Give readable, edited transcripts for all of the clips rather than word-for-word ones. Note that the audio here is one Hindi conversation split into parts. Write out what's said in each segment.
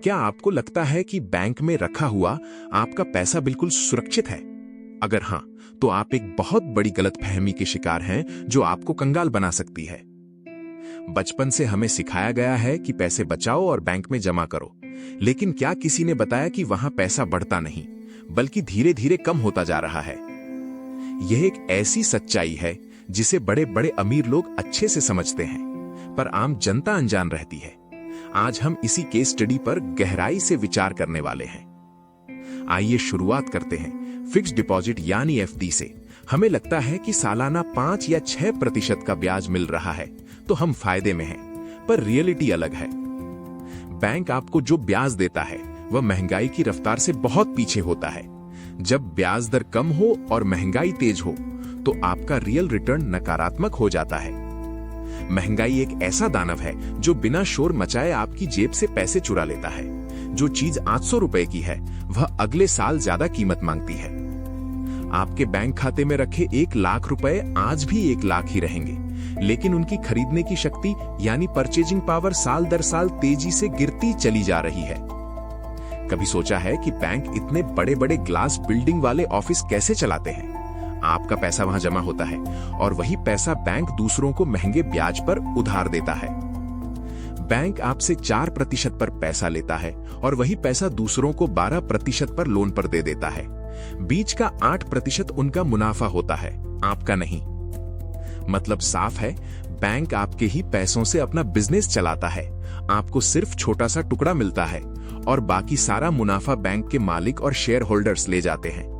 क्या आपको लगता है कि बैंक में रखा हुआ आपका पैसा बिल्कुल सुरक्षित है? अगर हाँ, तो आप एक बहुत बड़ी गलतफहमी के शिकार हैं जो आपको कंगाल बना सकती है। बचपन से हमें सिखाया गया है कि पैसे बचाओ और बैंक में जमा करो, लेकिन क्या किसी ने बताया कि वहां पैसा बढ़ता नहीं, बल्कि धीरे धीरे कम होता जा रहा है? यह एक ऐसी सच्चाई है जिसे बड़े बड़े अमीर लोग अच्छे से समझते हैं, पर आम जनता अनजान रहती है। आज हम इसी केस स्टडी पर गहराई से विचार करने वाले हैं। आइए शुरुआत करते हैं फिक्स्ड डिपॉजिट यानी एफडी से। हमें लगता है कि सालाना 5 या 6% का ब्याज मिल रहा है तो हम फायदे में हैं, पर रियलिटी अलग है। बैंक आपको जो ब्याज देता है वह महंगाई की रफ्तार से बहुत पीछे होता है। जब ब्याज दर कम हो और महंगाई तेज हो तो आपका रियल रिटर्न नकारात्मक हो जाता है। महंगाई एक ऐसा दानव है जो बिना शोर मचाए आपकी जेब से पैसे चुरा लेता है। जो चीज 800 रुपए की है वह अगले साल ज्यादा कीमत मांगती है। आपके बैंक खाते में रखे 1 लाख रुपए आज भी 1 लाख ही रहेंगे, लेकिन उनकी खरीदने की शक्ति यानी परचेजिंग पावर साल दर साल तेजी से गिरती चली जा रही है। कभी सोचा है कि बैंक इतने बड़े बड़े ग्लास बिल्डिंग वाले ऑफिस कैसे चलाते हैं? आपका पैसा वहां जमा होता है और वही पैसा बैंक दूसरों को महंगे ब्याज पर उधार देता है। बैंक आपसे 4% पर पैसा लेता है और वही पैसा दूसरों को 12% पर लोन पर दे देता है। बीच का 8% उनका मुनाफा होता है, आपका नहीं। मतलब साफ है, बैंक आपके ही पैसों से अपना बिजनेस चलाता है। आपको सिर्फ छोटा सा टुकड़ा मिलता है और बाकी सारा मुनाफा बैंक के मालिक और शेयर होल्डर्स ले जाते हैं।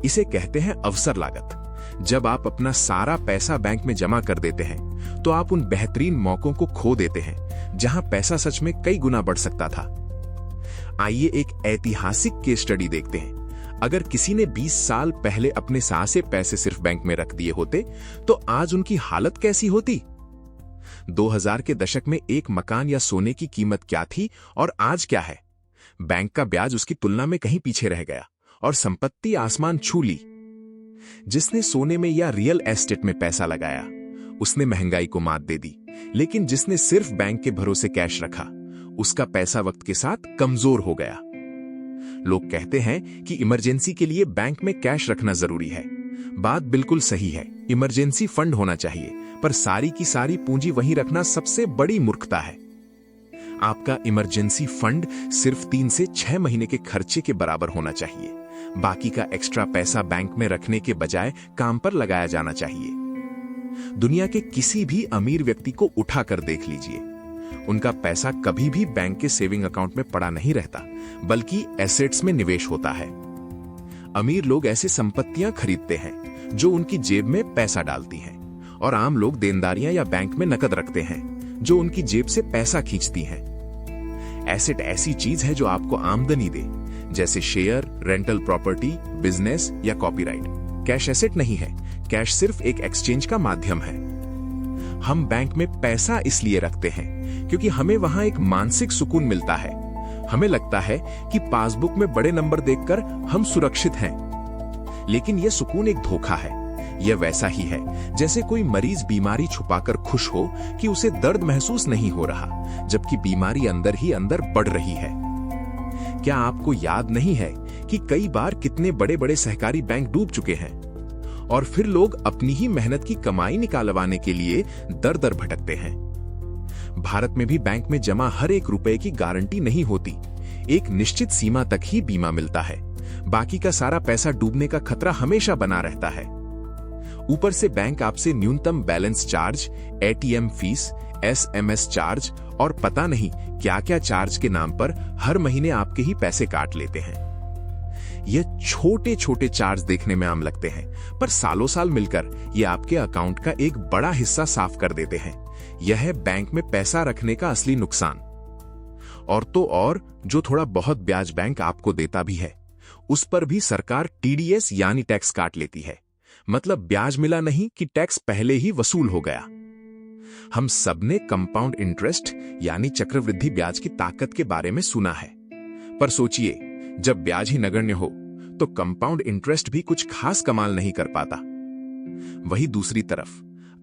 इसे कहते हैं अवसर लागत। जब आप अपना सारा पैसा बैंक में जमा कर देते हैं तो आप उन बेहतरीन मौकों को खो देते हैं जहां पैसा सच में कई गुना बढ़ सकता था। आइए एक ऐतिहासिक केस स्टडी देखते हैं। अगर किसी ने 20 साल पहले अपने सारे पैसे सिर्फ बैंक में रख दिए होते तो आज उनकी हालत कैसी होती? 2000 के दशक में एक मकान या सोने की कीमत क्या थी और आज क्या है? बैंक का ब्याज उसकी तुलना में कहीं पीछे रह गया और संपत्ति आसमान छू ली। जिसने सोने में या रियल एस्टेट में पैसा लगाया उसने महंगाई को मात दे दी, लेकिन जिसने सिर्फ बैंक के भरोसे कैश रखा उसका पैसा वक्त के साथ कमजोर हो गया। लोग कहते हैं कि इमरजेंसी के लिए बैंक में कैश रखना जरूरी है। बात बिल्कुल सही है, इमरजेंसी फंड होना चाहिए, पर सारी की सारी पूंजी वहीं रखना सबसे बड़ी मूर्खता है। आपका इमरजेंसी फंड सिर्फ 3 से 6 महीने के खर्चे के बराबर होना चाहिए। बाकी का एक्स्ट्रा पैसा बैंक में रखने के बजाय काम पर लगाया जाना चाहिए। दुनिया के किसी भी अमीर व्यक्ति को उठा कर देख लीजिए, उनका पैसा कभी भी बैंक के सेविंग अकाउंट में पड़ा नहीं रहता, बल्कि एसेट्स में निवेश होता है। अमीर लोग ऐसे संपत्तियां खरीदते हैं जो उनकी जेब में पैसा डालती हैं, और आम लोग देनदारियां या बैंक में नकद रखते हैं जो उनकी जेब से पैसा खींचती हैं। एसेट ऐसी चीज है जो आपको आमदनी दे, जैसे शेयर, रेंटल प्रॉपर्टी, बिजनेस या कॉपीराइट। कैश एसेट नहीं है, कैश सिर्फ एक एक्सचेंज का माध्यम है। हम बैंक में पैसा इसलिए रखते हैं क्योंकि हमें वहां एक मानसिक सुकून मिलता है। हमें लगता है कि पासबुक में बड़े नंबर देखकर हम सुरक्षित हैं, लेकिन यह सुकून एक धोखा है। यह वैसा ही है जैसे कोई मरीज बीमारी छुपाकर खुश हो कि उसे दर्द महसूस नहीं हो रहा, जबकि बीमारी अंदर ही अंदर बढ़ रही है। क्या आपको याद नहीं है कि कई बार कितने बड़े बड़े सहकारी बैंक डूब चुके हैं और फिर लोग अपनी ही मेहनत की कमाई निकालवाने के लिए दर दर भटकते हैं? भारत में भी बैंक में जमा हर 1 रुपए की गारंटी नहीं होती। एक निश्चित सीमा तक ही बीमा मिलता है, बाकी का सारा पैसा डूबने का खतरा हमेशा बना रहता है। ऊपर से बैंक आपसे न्यूनतम balance charge, ATM fees, SMS charge और पता नहीं क्या क्या चार्ज के नाम पर हर महीने आपके ही पैसे काट लेते हैं। यह छोटे छोटे चार्ज देखने में आम लगते हैं, पर सालों साल मिलकर ये आपके अकाउंट का एक बड़ा हिस्सा साफ कर देते हैं। यह है बैंक में पैसा रखने का असली नुकसान। और तो और, जो थोड़ा बहुत ब्याज बैंक आपको देता भी है उस पर भी सरकार टीडीएस यानी टैक्स काट लेती है। मतलब ब्याज मिला नहीं कि टैक्स पहले ही वसूल हो गया। हम सबने कंपाउंड इंटरेस्ट यानी चक्रवृद्धि ब्याज की ताकत के बारे में सुना है, पर सोचिए, जब ब्याज ही नगण्य हो तो कंपाउंड इंटरेस्ट भी कुछ खास कमाल नहीं कर पाता। वही दूसरी तरफ,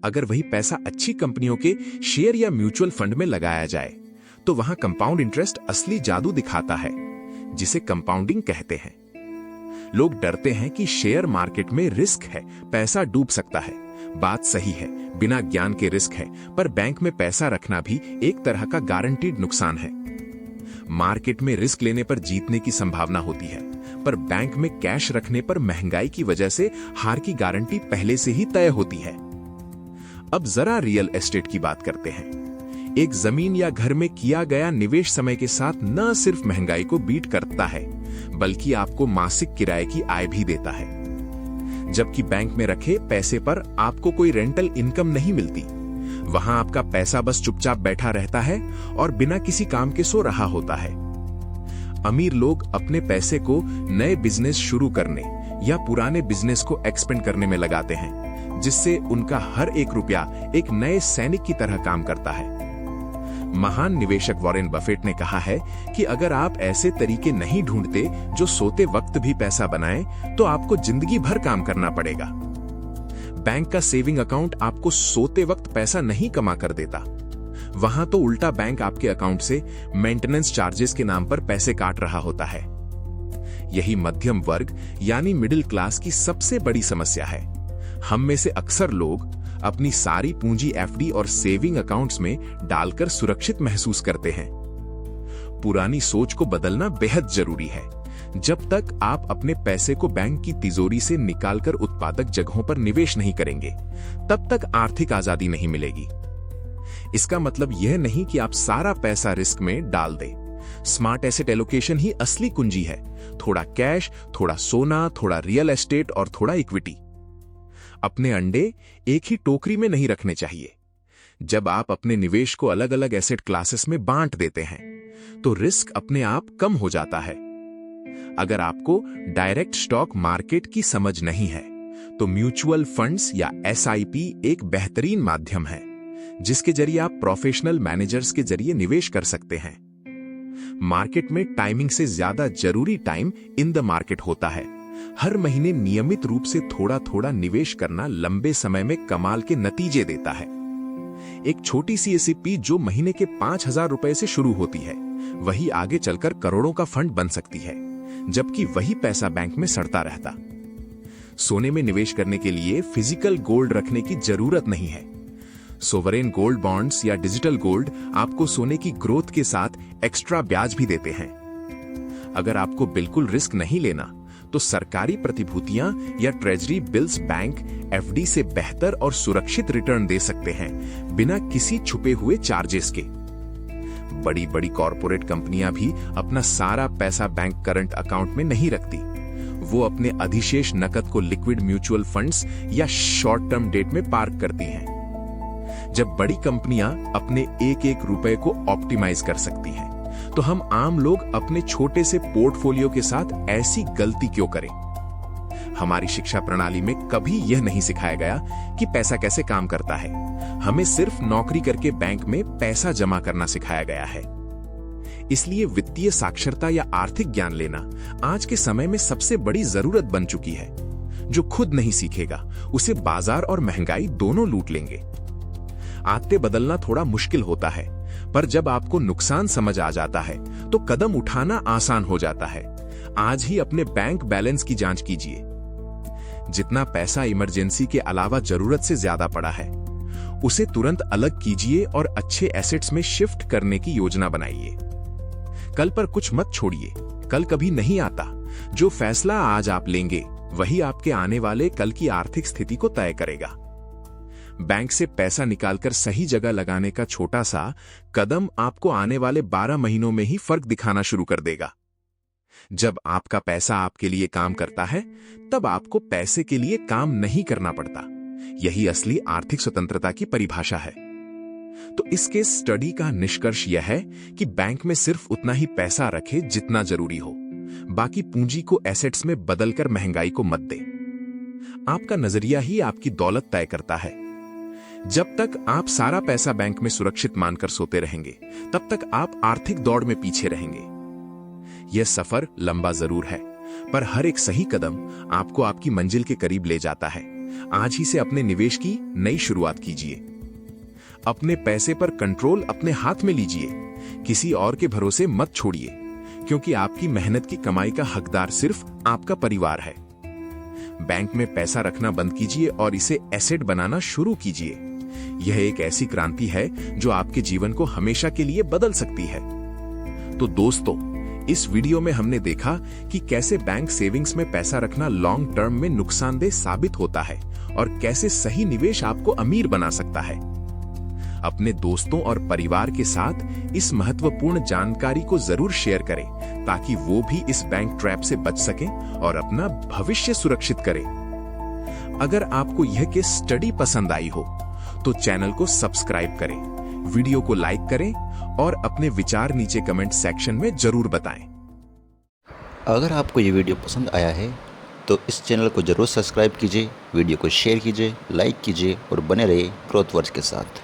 अगर वही पैसा अच्छी कंपनियों के शेयर या म्यूचुअल फंड में लगाया जाए तो वहां कंपाउंड इंटरेस्ट असली जादू दिखाता है, जिसे कंपाउंडिंग कहते हैं। लोग डरते हैं कि शेयर मार्केट में रिस्क है, पैसा डूब सकता है। बात सही है, बिना ज्ञान के रिस्क है, पर बैंक में पैसा रखना भी एक तरह का गारंटीड नुकसान है। मार्केट में रिस्क लेने पर जीतने की संभावना होती है, पर बैंक में कैश रखने पर महंगाई की वजह से हार की गारंटी पहले से ही तय होती है। अब जरा रियल एस्टेट की बात करते हैं। एक जमीन या घर में किया गया निवेश समय के साथ न सिर्फ महंगाई को बीट करता है, बल्कि आपको मासिक किराए की आय भी देता है। जबकि बैंक में रखे पैसे पर आपको कोई रेंटल इनकम नहीं मिलती। वहां आपका पैसा बस चुपचाप बैठा रहता है और बिना किसी काम के सो रहा होता है। अमीर लोग अपने पैसे को नए बिजनेस शुरू करने या पुराने बिजनेस को एक्सपेंड करने में लगाते हैं, जिससे उनका हर एक रुपया एक नए सैनिक की तरह काम करता है। महान निवेशक वॉरेन बफेट ने कहा है कि अगर आप ऐसे तरीके नहीं ढूंढते जो सोते वक्त भी पैसा बनाएं, तो आपको जिंदगी भर काम करना पड़ेगा। बैंक का सेविंग अकाउंट आपको सोते वक्त पैसा नहीं कमा कर देता। वहां तो उल्टा बैंक आपके अकाउंट से मेंटेनेंस चार्जेस के नाम पर पैसे काट रहा होता है। यही मध्यम वर्ग यानी मिडिल क्लास की सबसे बड़ी समस्या है। हम में से अक्सर लोग अपनी सारी पूंजी एफडी और सेविंग अकाउंट्स में डालकर सुरक्षित महसूस करते हैं। पुरानी सोच को बदलना बेहद जरूरी है। जब तक आप अपने पैसे को बैंक की तिजोरी से निकालकर उत्पादक जगहों पर निवेश नहीं करेंगे, तब तक आर्थिक आजादी नहीं मिलेगी। इसका मतलब यह नहीं कि आप सारा पैसा रिस्क में डाल दें। स्मार्ट एसेट एलोकेशन ही असली कुंजी है। थोड़ा कैश, थोड़ा सोना, थोड़ा रियल एस्टेट और थोड़ा इक्विटी। अपने अंडे एक ही टोकरी में नहीं रखने चाहिए। जब आप अपने निवेश को अलग अलग एसेट क्लासेस में बांट देते हैं, तो रिस्क अपने आप कम हो जाता है। अगर आपको डायरेक्ट स्टॉक मार्केट की समझ नहीं है, तो म्यूचुअल फंड्स या एसआईपी एक बेहतरीन माध्यम है, जिसके जरिए आप प्रोफेशनल मैनेजर्स के जरिए निवेश कर सकते हैं। मार्केट में टाइमिंग से ज्यादा जरूरी टाइम इन द मार्केट होता है। हर महीने नियमित रूप से थोड़ा थोड़ा निवेश करना लंबे समय में कमाल के नतीजे देता है। एक छोटी सी एसआईपी जो महीने के 5,000 रुपए से शुरू होती है, वही आगे चलकर करोड़ों का फंड बन सकती है, जबकि वही पैसा बैंक में सड़ता रहता। सोने में निवेश करने के लिए फिजिकल गोल्ड रखने की जरूरत नहीं है। सोवरेन गोल्ड बॉन्ड्स या डिजिटल गोल्ड आपको सोने की ग्रोथ के साथ एक्स्ट्रा ब्याज भी देते हैं। अगर आपको बिल्कुल रिस्क नहीं लेना, तो सरकारी प्रतिभूतियां या ट्रेजरी बिल्स बैंक एफडी से बेहतर और सुरक्षित रिटर्न दे सकते हैं, बिना किसी छुपे हुए चार्जेस के। बड़ी बड़ी कॉरपोरेट कंपनियां भी अपना सारा पैसा बैंक करंट अकाउंट में नहीं रखती। वो अपने अधिशेष नकद को लिक्विड म्यूचुअल फंड्स या शॉर्ट टर्म डेट में पार्क करती हैं। जब बड़ी कंपनियां अपने एक एक रुपए को ऑप्टिमाइज कर सकती हैं, तो हम आम लोग अपने छोटे से पोर्टफोलियो के साथ ऐसी गलती क्यों करें? हमारी शिक्षा प्रणाली में कभी यह नहीं सिखाया गया कि पैसा कैसे काम करता है। हमें सिर्फ नौकरी करके बैंक में पैसा जमा करना सिखाया गया है। इसलिए वित्तीय साक्षरता या आर्थिक ज्ञान लेना आज के समय में सबसे बड़ी जरूरत बन चुकी है। जो खुद नहीं सीखेगा, उसे बाजार और महंगाई दोनों लूट लेंगे। आदतें बदलना थोड़ा मुश्किल होता है, पर जब आपको नुकसान समझ आ जाता है, तो कदम उठाना आसान हो जाता है। आज ही अपने बैंक बैलेंस की जांच कीजिए। जितना पैसा इमरजेंसी के अलावा जरूरत से ज्यादा पड़ा है, उसे तुरंत अलग कीजिए और अच्छे एसेट्स में शिफ्ट करने की योजना बनाइए। कल पर कुछ मत छोड़िए, कल कभी नहीं आता। जो फैसला आज आप लेंगे, वही आपके आने वाले कल की आर्थिक स्थिति को तय करेगा। बैंक से पैसा निकालकर सही जगह लगाने का छोटा सा कदम आपको आने वाले 12 महीनों में ही फर्क दिखाना शुरू कर देगा। जब आपका पैसा आपके लिए काम करता है, तब आपको पैसे के लिए काम नहीं करना पड़ता। यही असली आर्थिक स्वतंत्रता की परिभाषा है। तो इस केस स्टडी का निष्कर्ष यह है कि बैंक में सिर्फ उतना ही पैसा रखे जितना जरूरी हो। बाकी पूंजी को एसेट्स में बदलकर महंगाई को मत दे। आपका नजरिया ही आपकी दौलत तय करता है। जब तक आप सारा पैसा बैंक में सुरक्षित मानकर सोते रहेंगे, तब तक आप आर्थिक दौड़ में पीछे रहेंगे। यह सफर लंबा जरूर है, पर हर एक सही कदम आपको आपकी मंजिल के करीब ले जाता है। आज ही से अपने निवेश की नई शुरुआत कीजिए। अपने पैसे पर कंट्रोल अपने हाथ में लीजिए। किसी और के भरोसे मत छोड़िए, क्योंकि आपकी मेहनत की कमाई का हकदार सिर्फ आपका परिवार है। बैंक में पैसा रखना बंद कीजिए और इसे एसेट बनाना शुरू कीजिए। यह एक ऐसी क्रांति है जो आपके जीवन को हमेशा के लिए बदल सकती है। तो दोस्तों, इस वीडियो में हमने देखा कि कैसे बैंक सेविंग्स में पैसा रखना लॉन्ग टर्म में नुकसानदेह साबित होता है और कैसे सही निवेश आपको अमीर बना सकता है। अपने दोस्तों और परिवार के साथ इस महत्वपूर्ण जानकारी को जरूर शेयर करें, ताकि वो भी इस बैंक ट्रैप से बच सकें और अपना भविष्य सुरक्षित करें। अगर आपको यह केस स्टडी पसंद आई हो तो चैनल को सब्सक्राइब करें, वीडियो को लाइक करें और अपने विचार नीचे कमेंट सेक्शन में जरूर बताएं। अगर आपको ये वीडियो पसंद आया है तो इस चैनल को जरूर सब्सक्राइब कीजिए, वीडियो को शेयर कीजिए, लाइक कीजिए और बने रहिए ग्रोथ वर्ड्स के साथ।